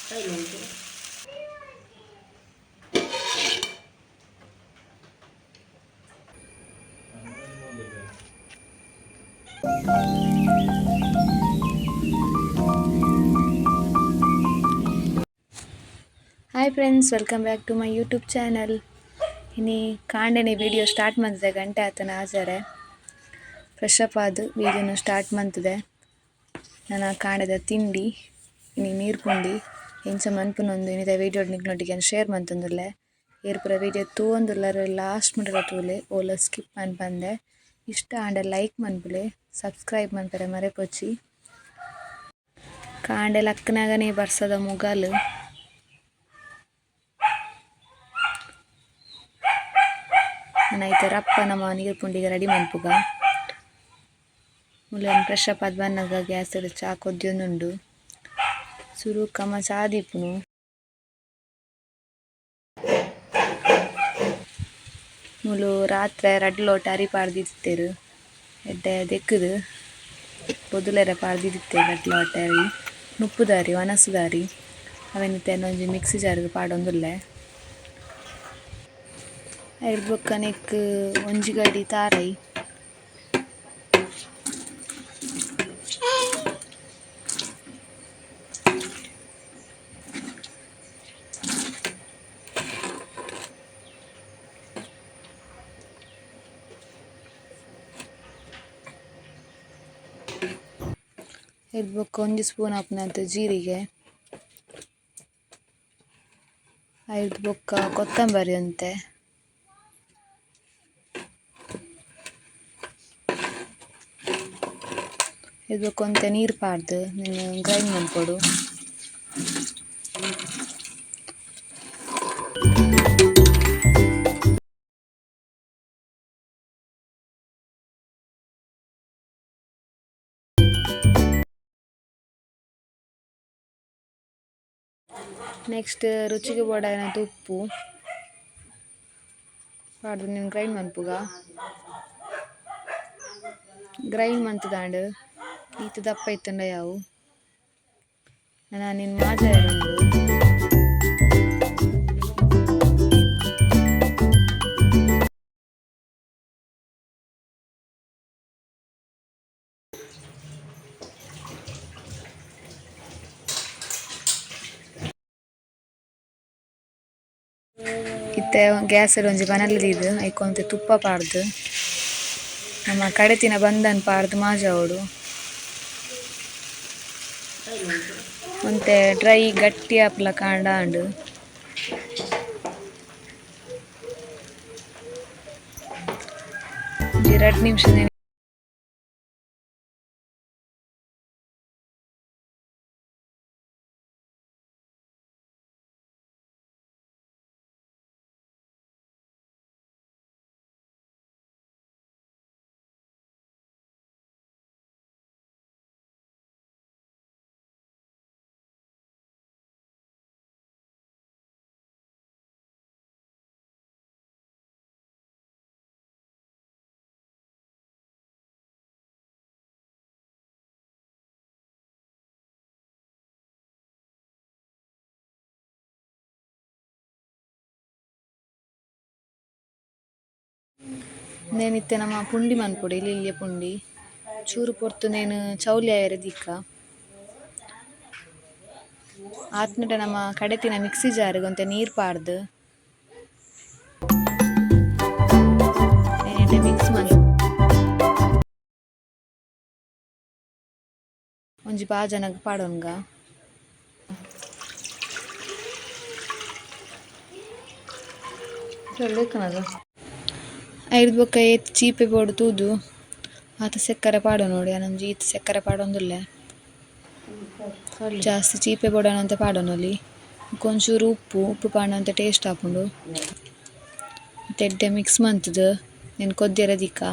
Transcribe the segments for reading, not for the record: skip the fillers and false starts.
Hi friends, welcome back to my YouTube channel. ಇನ್ನು ಕಾಂಡೆನೆ video start ಮಾಡ್ತಿದೆ ಗಂಟೆ ಆತನ ಆಚಾರೆ ಫ್ರೆಶ್ ಅಪ್ ಆದು ವೀಡಿಯೋನು ಸ್ಟಾರ್ಟ್ ಮಾಡ್ತಿದೆ. ನಾನು ಕಾಂಡದ ತಿಂಡಿ ಇನ್ನು ನೀರು ಪುಂಡಿ ಎಂಚ ಮನ್ಪುನೊಂದು ಇನ್ನಿತ ವೀಡಿಯೋ ನಿಕ್ನೊಟ್ಟಿಗೆ ಶೇರ್ ಮಂತೊಂದುಲ್ಲೆ. ಏರ್ಪುರ ವೀಡಿಯೋ ತೂವೊಂದುಲ್ಲರು ಲಾಸ್ಟ್ ಮಿಡಲ ತೂಲೆ ಓಲ ಸ್ಕಿಪ್ ಮನ್ಪಂದೆ. ಇಷ್ಟ ಆಂಡ ಲೈಕ್ ಮನ್ಪುಲೆ, ಸಬ್ಸ್ಕ್ರೈಬ್ ಮನ್ಪರೆ ಮರೆಪೊಚ್ಚಿ. ಕಾಂಡೆ ಲಕ್ಕನಾಗನೇ ಬರ್ಸದ ಮುಗಲು ನೈತೆ ರಪ್ಪ ನಮ್ಮ ನೀರು ಪುಂಡಿಗೆ ರೆಡಿ ಮನ್ಪುಗ. ಮುಳ್ಳೆನ್ ಫ್ರೆಶ್ ಅಪ್ ಆದ್ ಬನ್ನಗ ಗ್ಯಾಸ್ ಚಾ ಕೊದ್ಯೊಂದುಂಡು. ಸುರು ಕಮ್ಮ ಚಾ ದೀಪುನು. ಮುಲು ರಾತ್ರಿ 2 ಲೋಟ ಅರಿ ಪಾಡ್ದಿತ್ತೇರು ಎಡ್ಡೆ ದೆಕ್ಕುದು ಬೊದುಲೆರೆ ಪಾಡ್ದಿತ್ತೇರು 2 ಲೋಟ ಅರಿ ನುಪ್ಪುದಾರಿ ಒಣಸುದಾರಿ ಅವೆನಿತ್ತೇನು ಒಂಜಿ ಮಿಕ್ಸಿ ಜಾರ್ಗ್ ಪಾಡೊಂದುಲ್ಲೆ. ಐಡ್ ಬೊಕ್ಕ ನೆಕ್ ಒಂಜಿ ಗಡಿ ತಾರೈ ಐಡ್ ಬೊಕ್ಕ ಒಂಜಿ ಸ್ಪೂನ್ ಆಪುನಂತ ಜೀರಿಗೆ, ಐಡ್ ಬೊಕ್ಕ ಕೊತ್ತಂಬರಿ ಒಂತೆ, ಐಡ್ ಬೊಕ್ಕ ಒಂತೆ ನೀರು ಪಾಡ್ದು ಗ್ರೈಂಡ್ ಮನ್ಪೊಡು. ನೆಕ್ಸ್ಟ್ ರುಚಿಗೆ ಬೋಡಾಯಿನಂತ ಉಪ್ಪು ಪಾಡ್ದು ನೀನು ಗ್ರೈಂಡ್ ಮನ್ಪುಗ. ಗ್ರೈಂಡ್ ಮಂತುದಾಂಡ್ ಈತ್ ದಪ್ಪ ಇತ್ತಂಡ ಯಾವು ನಾನು ನಿನ್ನ ಮಾಜ ಇರೋದು. ಇತ್ತೆ ಗ್ಯಾಸಲ್ಲಿ ಒಂಜಿ ಬನಲ್ ದೀದು ಐಕೊಂತೆ ತುಪ್ಪ ಪಾಡ್ದು ನಮ್ಮ ಕಡೆತಿನ ಬಂದನ್ ಪಾಡ್ದು ಮಾಜಾವೋಡು. ಒಂತೆ ಡ್ರೈ ಗಟ್ಟಿ ಆಪುಲ ಕಾಂಡಾಂಡ್ ಒಂಜಿ 2 ನಿಮಿಷ ನೇನಿತ್ತೆ ನಮ್ಮ ಪುಂಡಿ ಮನ್ಪೊಡು ಇಲ್ಲಿಯ ಪುಂಡಿ ಚೂರು ಪೊರ್ತು ನೇನು ಚೌಲಿ ಆಯರೆ ದಿಕ್ಕ ಆತ್ಮಟ ನಮ್ಮ ಕಡೆತಿನ ಮಿಕ್ಸಿ ಜಾರ್ಗ್ ಒಂತೆ ನೀರು ಪಾಡ್ದು ಮಿಕ್ಸ್ ಮಾಡಿ ಒಂಜಿ ಪಾಜನಗ್ ಪಾಡೊನ್ಗ. ಐದು ಬೊಕ್ಕ ಏತ್ ಚೀಪೆ ಬೋಡು ತೂದು ಆತ ಸೆಕ್ಕರೆ ಪಾಡೊ ನೋಡಿ ಅನಂಜಿ ಈತ್ ಸೆಕ್ಕರೆ ಪಾಡೊಂದುಲ್ಲೆ ಜಾಸ್ತಿ ಚೀಪೆ ಬೋಡಾನಂತೆ ಪಾಡೊನೊಲಿ. ಕೊಂಚೂರು ಉಪ್ಪು ಪಾಂಡಂತೆ ಟೇಸ್ಟ್ ಆಪುಂಡು. ತೆಡ್ಡೆ ಮಿಕ್ಸ್ ಮಂತುದು ನೀನು ಕೊದ್ಯರೆ ದಿಕ್ಕ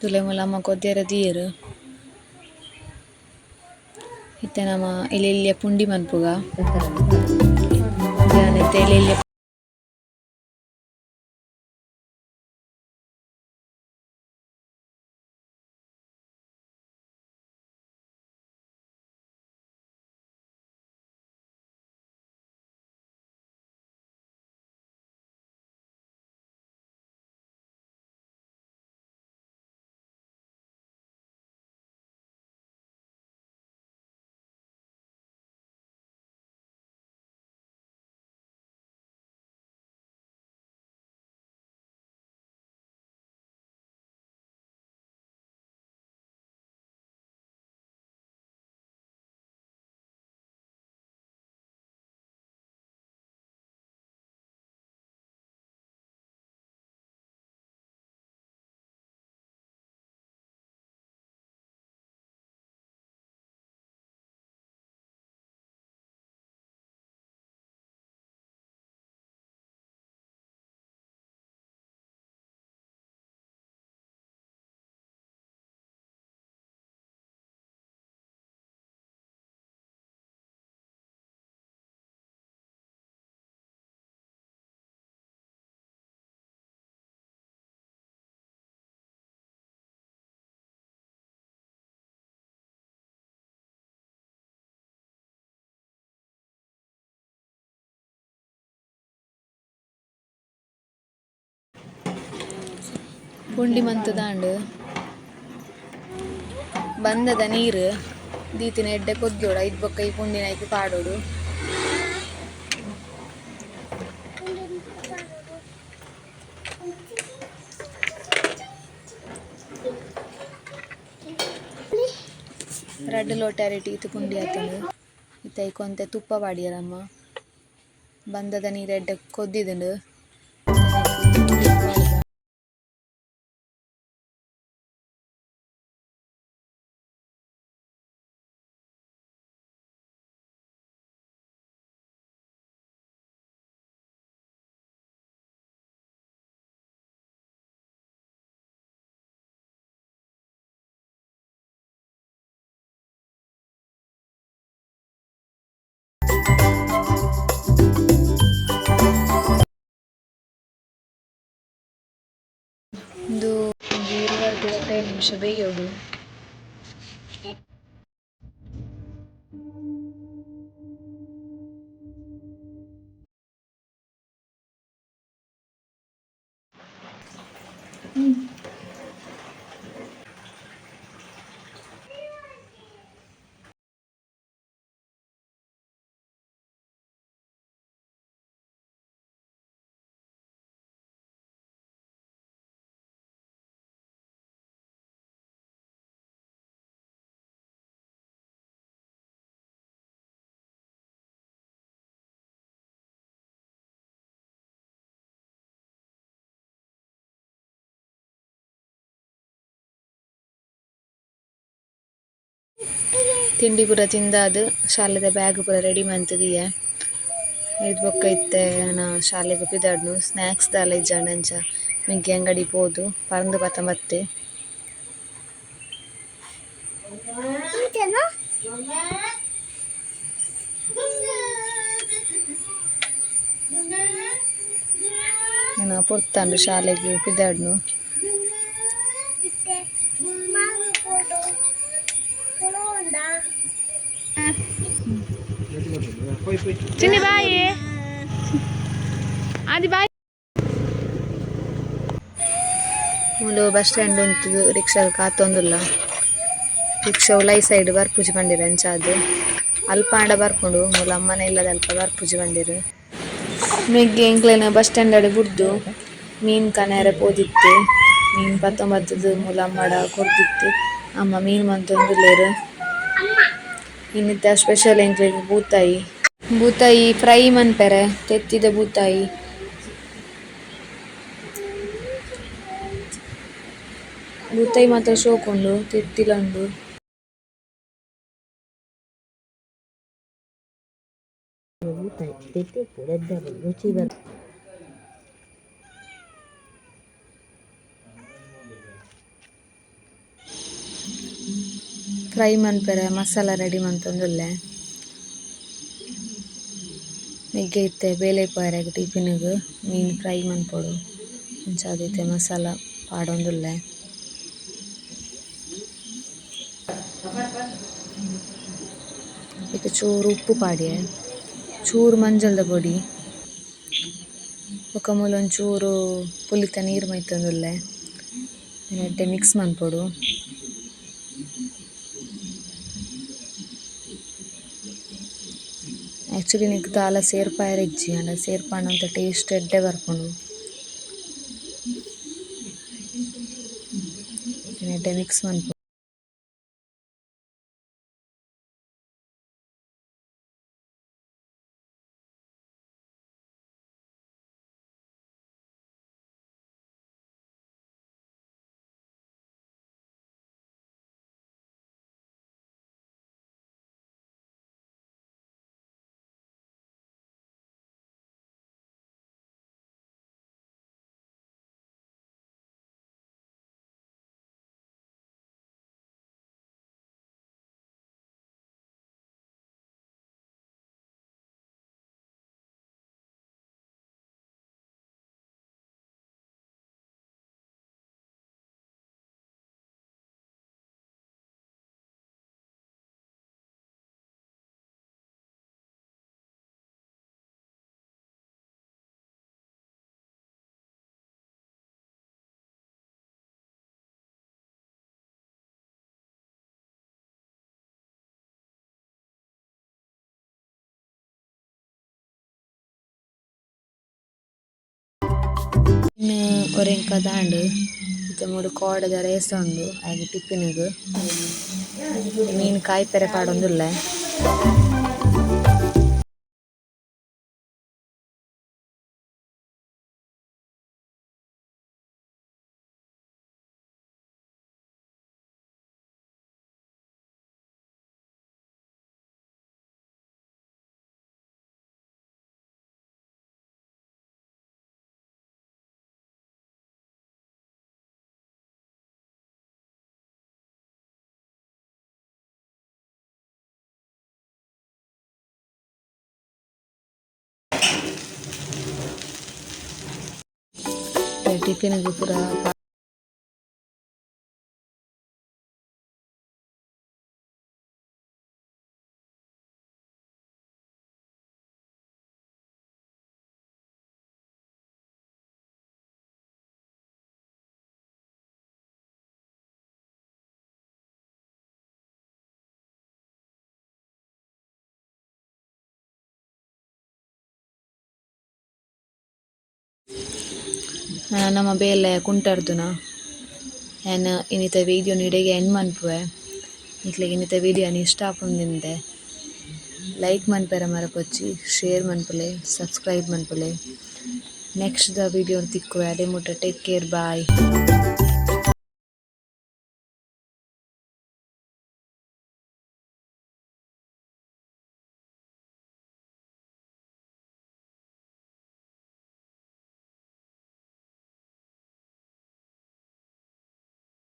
ತುಲೆ ಮುಲ ಅಮ್ಮ ಕೊದ್ಯರೆ ದೀರು ಇತ್ತೆ ನಮ್ಮ ಎಲೆಲ್ಯ ಪುಂಡಿ ಮನ್ಪುಗ. ಎಲೆಲ್ಯ ಪುಂಡಿ ಮಂತುದಾಂಡು ಬಂದದ ನೀರು ದೀತಿನ ಎಡ್ಡೆ ಕೊದ್ದೋಡು ಐದು ಬೊಕ್ಕ ಈ ಪುಂಡಿನ ಐಕು ಪಾಡೋಡು. ರೆಡ್ ಲೋಟಾರಿಟಿ ಇತ್ತು ಪುಂಡಿ ಆತನು ಇತ್ತ ಕೊಂತೆ ತುಪ್ಪ ಪಾಡಿಯರಮ್ಮ ಬಂದದ ನೀರು ಎಡ್ಡೆ ಕೊದ್ದಿದುಂಡು ಒಂದು 20-25 ನಿಮಿಷ ಬೇಯೋಡು. ತಿಂಡಿ ಪೂರ ತಿಂದಾದು ಶಾಲೆದ ಬ್ಯಾಗ್ ಪೂರ ರೆಡಿ ಮಂತುದಿಯ ಐದು ಬೊಕ್ಕ ಇತ್ತೆ ನಾ ಶಾಲೆಗೆ ಪಿದಾಡ್ನು ಸ್ನ್ಯಾಕ್ಸ್ ದಾಲ ಇಜ್ಜಂಡ ಅಂಚ ಮಿಗ್ಗಿ ಅಂಗಡಿ ಪೋದು ಪರಂದು ಪತ ಬತ್ತೆ. ನಾನು ಪೊರ್ತಂಡು ಶಾಲೆಗೆ ಪಿದಾಡ್ನು ಚಿನ್ನಿ ಬಾಯಿ ಆದಿ ಬಾಯಿ ಮೂಲು ಬಸ್ ಸ್ಟ್ಯಾಂಡ್ ಉಂಟು ರಿಕ್ಷಾ ಕಾತೊಂದುಲ್ಲ ರಿಕ್ಷಾ ಉಲೈ ಸೈಡ್ ಬರ್ಪುಜಿ ಬಂದಿರು ಅಂಚಾದು ಅಲ್ಪ ಆಂಡ ಬರ್ಪುಂಡು ಮೂಲ ಅಮ್ಮನೆ ಇಲ್ಲದ ಅಲ್ಪ ಬರ್ಪುಜಿ ಬಂದಿರು. ಮೆಗ್ಗೆ ಎಂಕ್ಲೆನ ಬಸ್ ಸ್ಟ್ಯಾಂಡ್ ಅಡೆ ಬುಡ್ದು ಮೀನು ಕನೆಯರೆ ಪೋದಿತ್ತು ಮೀನು 19 ಮೂಲ ಅಮ್ಮಡ ಕೊರ್ದಿತ್ತು ಅಮ್ಮ ಮೀನು ಮಂತೊಂದುಲ್ಲೆರ್. ಇನ್ನಿತ್ತ ಸ್ಪೆಷಲ್ ಎಂಕ್ಲೆಗ್ ಬೂತಾಯಿ ಬೂತಾಯಿ ಫ್ರೈ ಮನ್ಪೆರೆ ತೆತ್ತಿದ ಬೂತಾಯಿ ಬೂತಾಯಿ ಮಾತ್ರ ಶೋಕುಂಡು ತೆತ್ತಿಲ ಉಂಡು. ಫ್ರೈ ಮನ್ಪೆರೆ ಮಸಾಲ ರೆಡಿ ಮಂತೊಂದುಲ್ಲೆ ಮೆಗ್ಗೆ ಇತ್ತೆ ಬೇಲೆ ಪಾರೆಗ್ ಟಿಫಿನ್ಗ್ ಮೀನು ಫ್ರೈ ಮನ್ಪೊಡು ಅಂಚಾದೈತೆ ಮಸಾಲ ಪಾಡೊಂದುಲ್ಲೆ. ಈಗ ಚೂರು ಉಪ್ಪು ಪಾಡ್ಯೆ ಚೂರು ಮಂಜಲ್ದ ಪೊಡಿ ಬೊಕ ಮೂಲ ಒಂಚೂರು ಪುಲಿತ ನೀರು ಮೈತೊಂದುಲ್ಲೆ ಎಡ್ಡೆ ಮಿಕ್ಸ್ ಮನ್ಪೊಡು. ಆ್ಯಕ್ಚುಲಿ ನಿಕ್ ದಾಲ ಸೇರ್ಪಾಯರೆ ಇಜ್ಜಿ ಆಂಡ ಸೇರ್ಪಾಂಡಂತ ಟೇಸ್ಟ್ ಎಡ್ಡೆ ಬರ್ಪುಂಡು ಎಡ್ಡೆ ಮಿಕ್ಸ್ ಮನ್ಪೊಡು. ಒರೆಂಕ ದಾಂಡ್ ಇತ್ತೆ ಮೂಲು ಕೋಡದ ರೇಸ ಉಂಡು ಆಯ್ಗೆ ಟಿಫಿನ್ಗ್ ಮೀನು ಕಾಯಿಪೆರೆ ಪಾಡೊಂದುಲ್ಲೆ. ಟಿಫಿನ್ಗ್ ಪೂರ ನಮ್ಮ ಬೇಲೆ ಕುಂಟರ್ದುನ ಏನು ಇನ್ನಿತ ವೀಡಿಯೋ ನಿಡೆಗೆ ಎಂಡ್ ಮನ್ಪುವೆ. ಇಕ್ಲೆಗ್ ಇನ್ನಿತ ವೀಡಿಯೋ ಇಷ್ಟ ಆಪುಂದಿಂದೆ ಲೈಕ್ ಮನ್ಪೆರ ಮರಪೊಚ್ಚಿ, ಶೇರ್ ಮನ್ಪುಲೆ, ಸಬ್ಸ್ಕ್ರೈಬ್ ಮನ್ಪುಲೆ. ನೆಕ್ಸ್ಟ್ ದ ವೀಡಿಯೋ ತಿಕ್ಕುವೆ ಅಡೆ ಮುಟ್ಟ ಟೇಕ್ ಕೇರ್ ಬಾಯ್.